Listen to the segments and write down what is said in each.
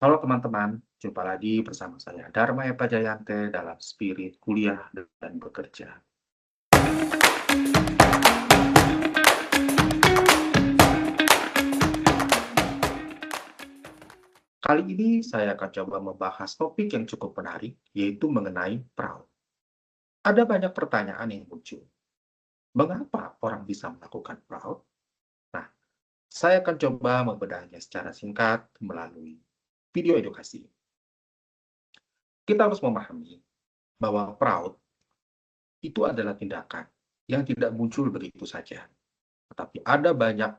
Halo teman-teman, jumpa lagi bersama saya Dharma Eva Jayante dalam Spirit Kuliah dan Bekerja. Kali ini saya akan coba membahas topik yang cukup menarik, yaitu mengenai perahu. Ada banyak pertanyaan yang muncul. Mengapa orang bisa melakukan perahu? Nah, saya akan coba membedahnya secara singkat melalui video edukasi. Kita harus memahami bahwa perahu itu adalah tindakan yang tidak muncul begitu saja. Tetapi ada banyak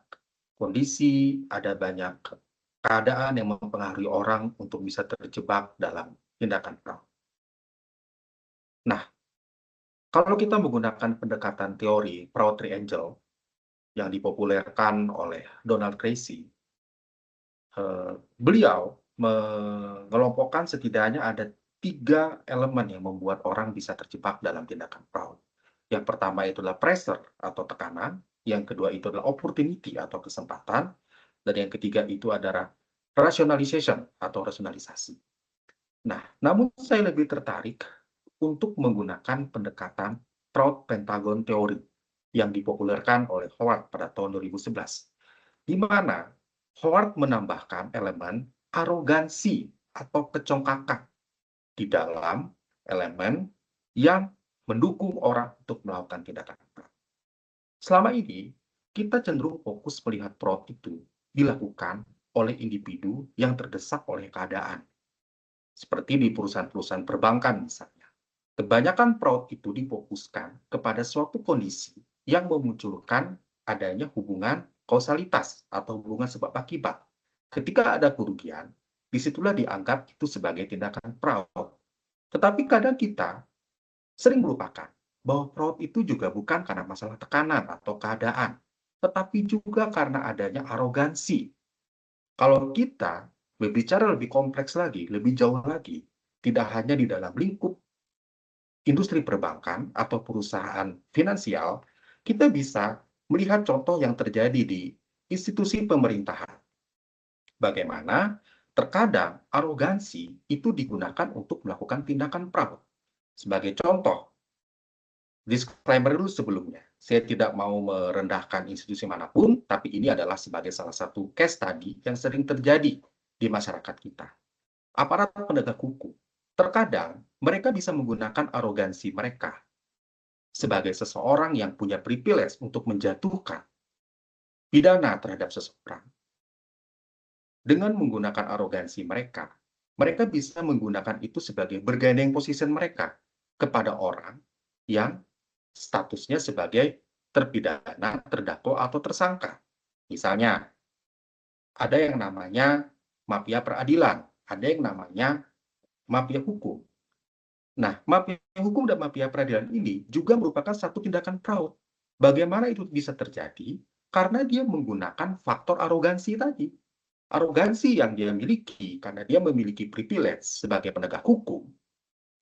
kondisi, ada banyak keadaan yang mempengaruhi orang untuk bisa terjebak dalam tindakan fraud. Nah, kalau kita menggunakan pendekatan teori fraud triangle yang dipopulerkan oleh Donald Tracy, beliau mengelompokkan setidaknya ada 3 elemen yang membuat orang bisa terjebak dalam tindakan fraud. Yang pertama itu adalah pressure atau tekanan, yang kedua itu adalah opportunity atau kesempatan, dan yang ketiga itu adalah rationalization atau rasionalisasi. Nah, namun saya lebih tertarik untuk menggunakan pendekatan fraud pentagon theory yang dipopulerkan oleh Howard pada tahun 2011, di mana Howard menambahkan elemen arogansi atau kecongkakan di dalam elemen yang mendukung orang untuk melakukan tindakan fraud. Selama ini, kita cenderung fokus melihat fraud itu dilakukan oleh individu yang terdesak oleh keadaan, seperti di perusahaan-perusahaan perbankan misalnya. Kebanyakan fraud itu difokuskan kepada suatu kondisi yang memunculkan adanya hubungan kausalitas atau hubungan sebab akibat. Ketika ada kerugian, disitulah dianggap itu sebagai tindakan fraud. Tetapi kadang kita sering melupakan bahwa fraud itu juga bukan karena masalah tekanan atau keadaan, tetapi juga karena adanya arogansi. Kalau kita berbicara lebih kompleks lagi, lebih jauh lagi, tidak hanya di dalam lingkup industri perbankan atau perusahaan finansial, kita bisa melihat contoh yang terjadi di institusi pemerintahan. Bagaimana terkadang arogansi itu digunakan untuk melakukan tindakan fraud. Sebagai contoh, disclaimer dulu sebelumnya, saya tidak mau merendahkan institusi manapun, tapi ini adalah sebagai salah satu case study yang sering terjadi di masyarakat kita. Aparat penegak hukum, terkadang mereka bisa menggunakan arogansi mereka sebagai seseorang yang punya privilege untuk menjatuhkan pidana terhadap seseorang. Dengan menggunakan arogansi mereka, mereka bisa menggunakan itu sebagai bergandeng posisi mereka kepada orang yang statusnya sebagai terpidana, terdakwa, atau tersangka. Misalnya, ada yang namanya mafia peradilan, ada yang namanya mafia hukum. Nah, mafia hukum dan mafia peradilan ini juga merupakan satu tindakan fraud. Bagaimana itu bisa terjadi? Karena dia menggunakan faktor arogansi tadi. Arogansi yang dia miliki karena dia memiliki privilege sebagai penegak hukum,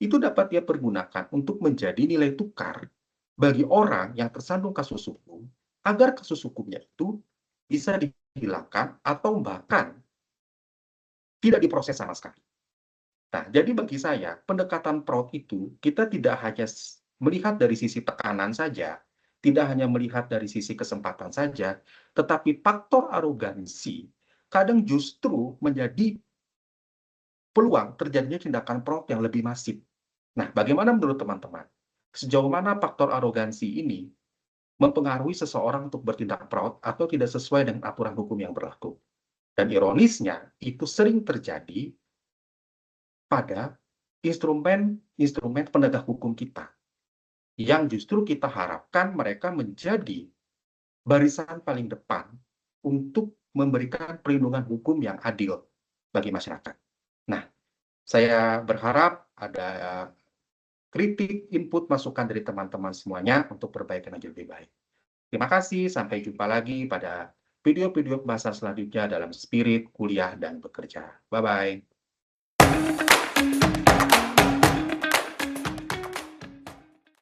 itu dapat dia pergunakan untuk menjadi nilai tukar bagi orang yang tersandung kasus hukum, agar kasus hukumnya itu bisa dihilangkan atau bahkan tidak diproses sama sekali. Nah, jadi bagi saya, pendekatan fraud itu kita tidak hanya melihat dari sisi tekanan saja, tidak hanya melihat dari sisi kesempatan saja, tetapi faktor arogansi kadang justru menjadi peluang terjadinya tindakan fraud yang lebih masif. Nah, bagaimana menurut teman-teman? Sejauh mana faktor arogansi ini mempengaruhi seseorang untuk bertindak fraud atau tidak sesuai dengan aturan hukum yang berlaku? Dan ironisnya, itu sering terjadi pada instrumen penegak hukum kita, yang justru kita harapkan mereka menjadi barisan paling depan untuk memberikan perlindungan hukum yang adil bagi masyarakat. Nah, saya berharap ada kritik, input, masukan dari teman-teman semuanya untuk perbaikan yang lebih baik. Terima kasih, sampai jumpa lagi pada video-video pembahasan selanjutnya dalam Spirit Kuliah dan Bekerja. Bye-bye.